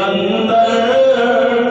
अंदर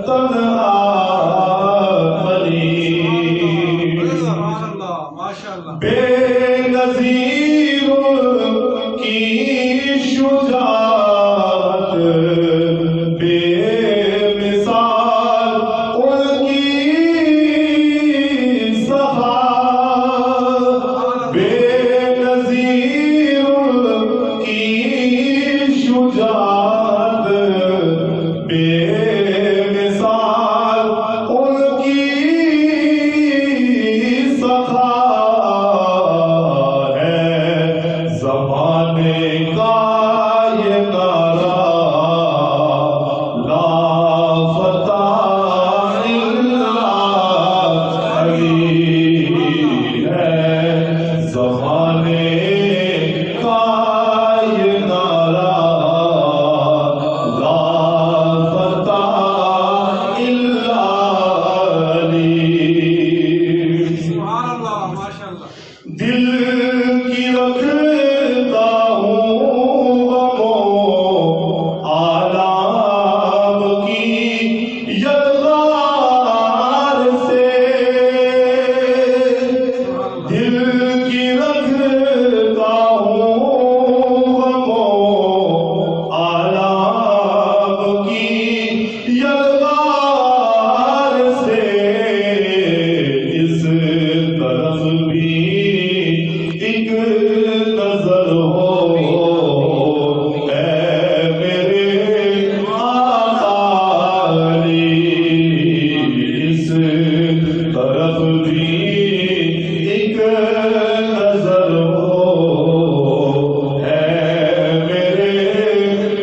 तन्हा अली बेनज़ीर की शुजाअत बेमिसाल उनकी सखावत बेनज़ीर की शुजाअत बेमिसाल उनकी सखावत ज़माने का ये नारा ला फतह इल्ला अली है। ज़माने का ये नारा ला फतह इल्ला अली। दिल की रखता हूँ गमो आलाम की यलगार से। दिल की रखता हूँ गमो आलाम की यलगार से। इस तरफ भी एक नजर हो ऐ मेरे आका अली। इस तरफ भी एक नजर हो ऐ मेरे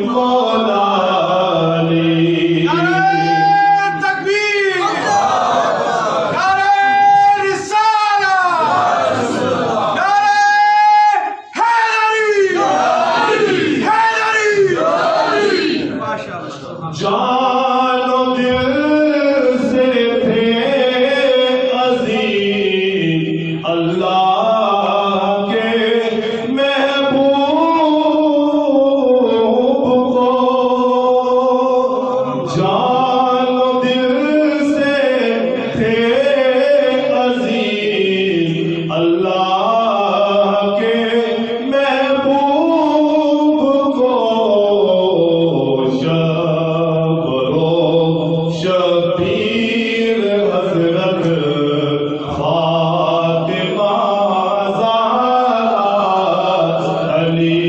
मौला अली। जानो दिल से थे अज़ीज़ अल्लाह के महबूब को। जानो दिल से थे अज़ीज़ अल्लाह के महबूब को। शबीर हज़रत फातिमा ज़हरा अली।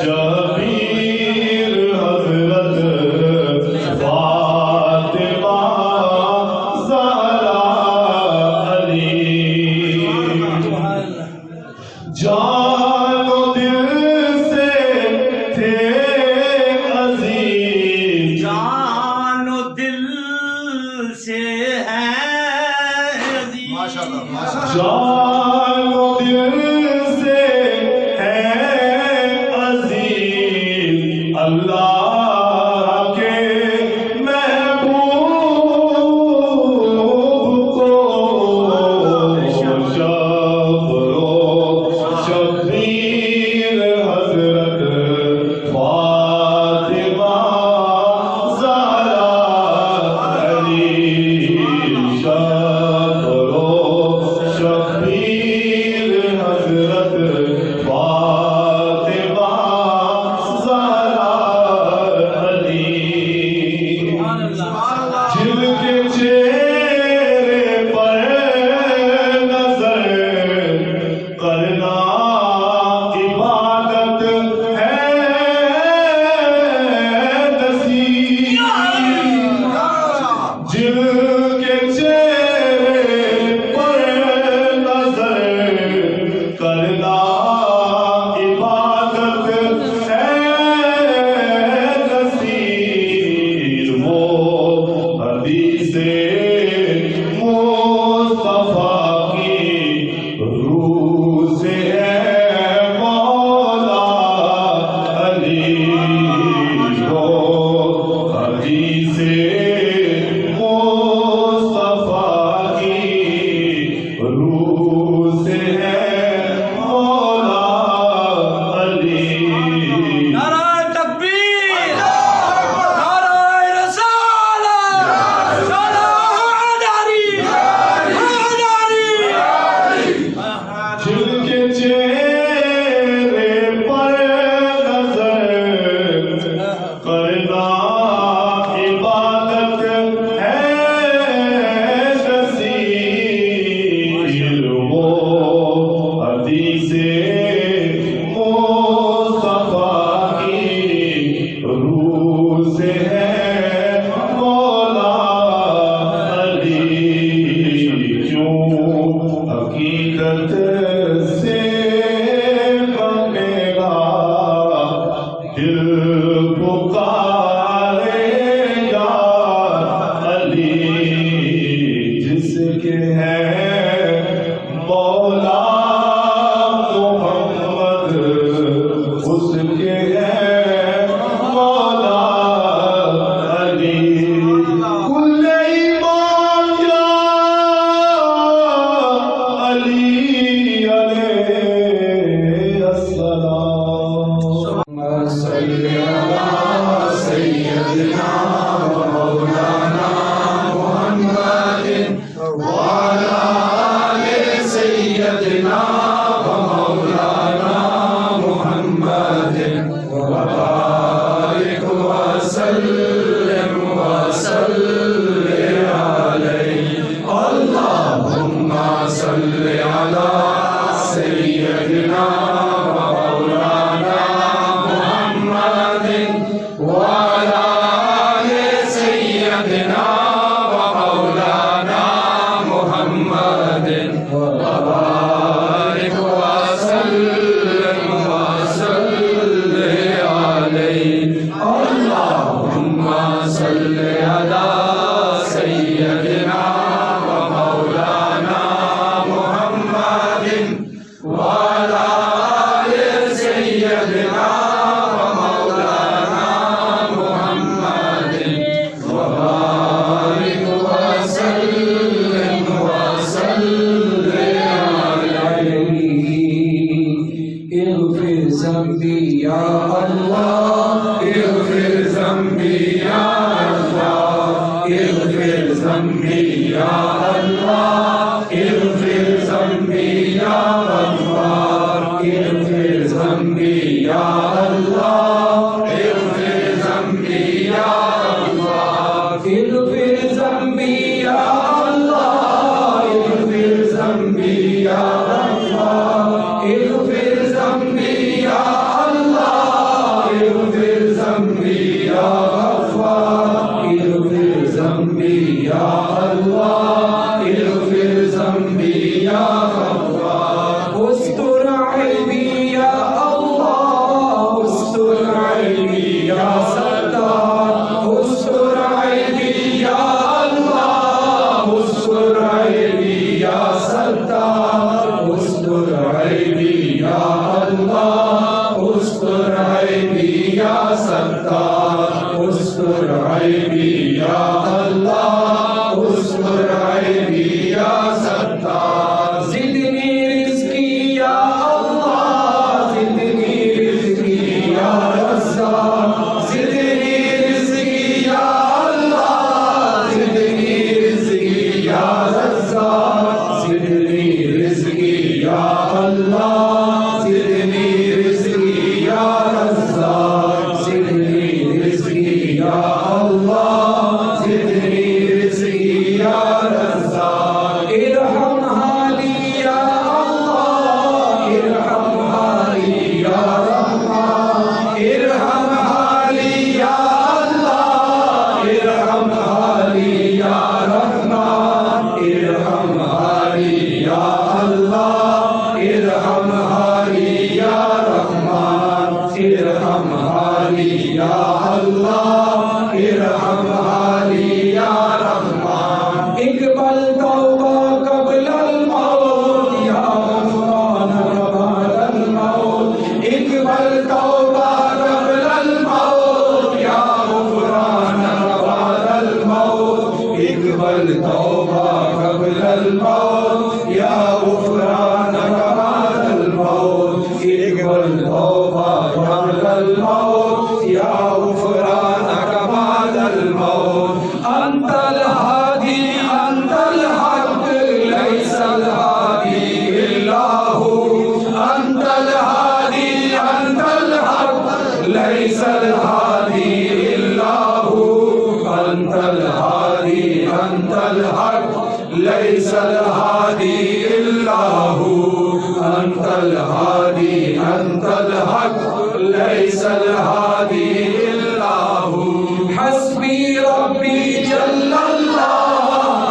शबीर हज़रत फातिमा ज़हरा अली। जानो दिल से थे अज़ीज़। जानो दिल से है अज़ीज़। जानो दिल से है अज़ीज़ अल्लाह के महबूब को। शबीर हज़रत फातिमा ज़हरा अली। शबीर हज़रत फातिमा ज़हरा करना इबादत है कसीर वो हदीसे मुस्तफा की रूह से है मौला अली क्यों हकीकत से बनेगा दिल पुकारेगा अली जिसके है मौला मोहम्मद उसके है मौला अली कुल ईमान या अली अलैहि अस्सलाम सल्ली अला सय्यदिना व मौलाना मुहम्मदिन व अला आलि सय्यदिना व मौलाना मुहम्मदिन व बारिक व सल्लिम व सल्ली अलैहि अल्लाहुम्मा सल्ली अला सय्यदिना व मौलाना मुहम्मदिन व अला आलि सय्यदिना व मौलाना मुहम्मदिन व बारिक व सल्लिम व सल्ली अलैहि अल्लाहुम्मा सल्ली अला सय्यदिना व मौलाना मुहम्मदिन व अला आलि सय्यदिना व मौलाना मुहम्मदिन व बारिक व सल्लिम व सल्ली अलैहि इग़फिर ज़ंबी या अल्लाह इग़फिर ज़ंबी या अल्लाह इग़फिर ज़ंबी या अल्लाह इग़फिर ज़ंबी या गफ़्फ़ार इग़फिर ज़ंबी या अल्लाह इग़फिर ज़ंबी या गफ़्फ़ार इग़फिर ज़ंबी या अल्लाह इग़फिर ज़ंबी या गफ़्फ़ार इग़फिर ज़ंबी या अल्लाह इग़फिर ज़ंबी या गफ़्फ़ार इग़फिर ज़ंबी या अल्लाह इग़फिर ज़ंबी या गफ़्फ़ार उस्तुर ऐबी या अल्लाह उस्तुर ऐबी या सत्तार उस्तुर ऐबी या अल्लाह उस्तुर ऐबी या सत्तार उस्तुर ऐबी या अल्लाह उस्तुर ऐबी या सत्तार उस्तुर ऐबी या अल्लाह उस्तुर ऐबी या सत्तार ज़िदनी रिज़्क़ी या अल्लाह ज़िदनी रिज़्क़ी या रज़्ज़ाक़ ज़िदनी रिज़्क़ी या अल्लाह ज़िदनी रिज़्क़ी या रज़्ज़ाक़ ज़िदनी रिज़्क़ी या अल्लाह ज़िदनी रिज़्क़ी या रज़्ज़ाक़ ज़िदनी रिज़्क़ी या अल्लाह ज़िदनी रिज़्क़ी या रज़्ज़ाक़ इरहम हाली या अल्लाह इरहम हाली या रहमान इरहम हाली या अल्लाह इरहम हाली या रहमान इरहम हाली या अल्लाह इरहम हाली या रहमान इरहम हाली या अल्लाह इरहम हाली या रहमान इक़बल तौबा क़ब्ल अल मौत या गफ़्फ़ार बाद अल मौत इक़बल तौबा क़ब्ल अल मौत या गफ़्फ़ार बाद अल मौत इक़बल तौबा क़ब्ल अल मौत या गफ़्फ़ार बाद अल मौत इक़बल तौबा क़ब्ल अल मौत या गफ़्फ़ार लैसल हादी इल्लाहु अंतल हादी अंतल हक लैसल हादी इल्लाहु हस्बी रब्बी जल्लल्लाह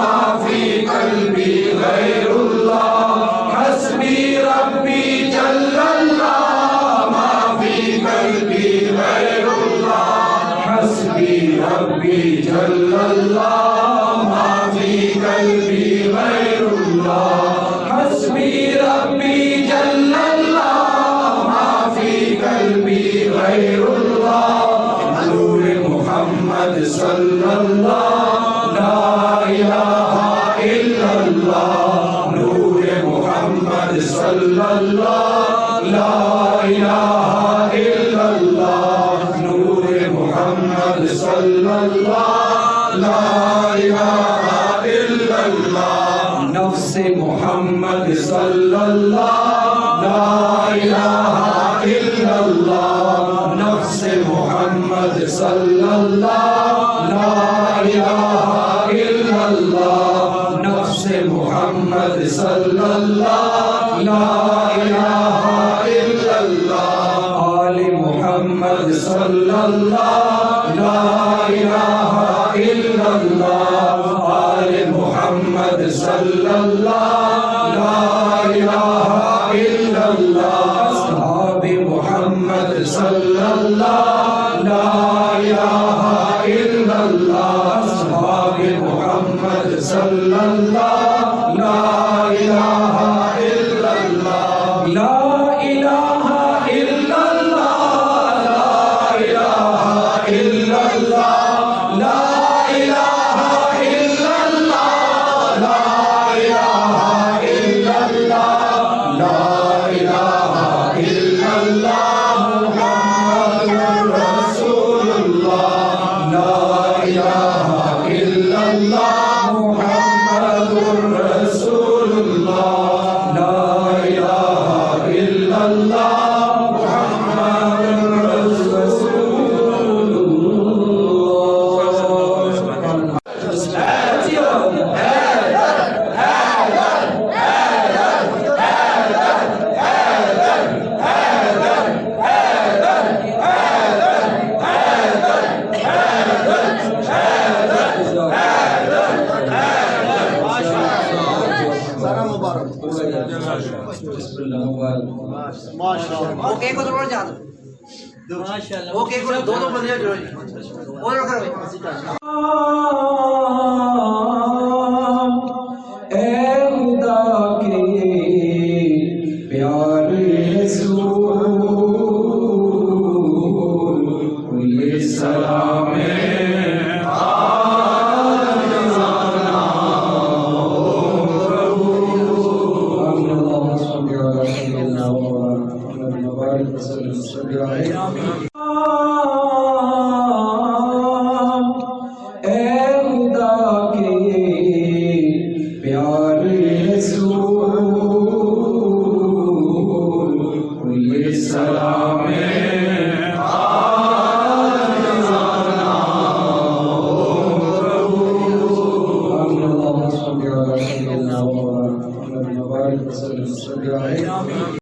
माफी कल्बी गैरुल्लाह हस्बी रब्बी जल्लल्लाह माफी कल्बी गैरुल्लाह हस्बी रब्बी जल्लल्लाह माफी कल्बी गैरुल्लाह हस्बी रब्बी जल्लल्लाह माफी कल्बी गैरुल्लाह नूर मुहम्मद सल्लल्लाह ला इलाहा इल्लल्लाह नूर मुहम्मद सल्लल्लाह ला इलाहा इल्लल्लाह नूर मुहम्मद सल्लल्लाह ला इलाहा इल्लल्लाह नफ्स मुहम्मद सल्लल्लाह ला इलाहा इल्लल्लाह नफ्स मुहम्मद सल्लल्लाह ला इलाहा इल्लल्लाह नफ्स मुहम्मद सल्लल्लाह ला इलाहा इल्लल्लाह आले मुहम्मद सल्लल्लाह ला इलाहा इल्लल्लाह आले मुहम्मद सल्लल्लाह ला इलाहा इल्लल्लाह अस्हाबे मुहम्मद सल्लल्लाह ला इलाहा इल्लल्लाह अस्हाबे मुहम्मद सल्लल्लाह ला इलाहा इल्लल्लाह ला इलाहा इल्लल्लाह ला इलाहा इल्लल्लाह ला इलाहा इल्लल्लाह ला इलाहा इल्लल्लाह ला इलाहा इल्लल्लाह मुहम्मदुर रसूलुल्लाह ला इलाहा इल्लल्लाह मुहम्मदुर रसूलुल्लाह ला इलाहा इल्लल्लाह मुहम्मदुर वो केक को थोड़ा जा दो माशाल्लाह वो केक को दो बंदे जोड़ो और करो ए खुदा के प्यारे रसूल ये सलाम सलाम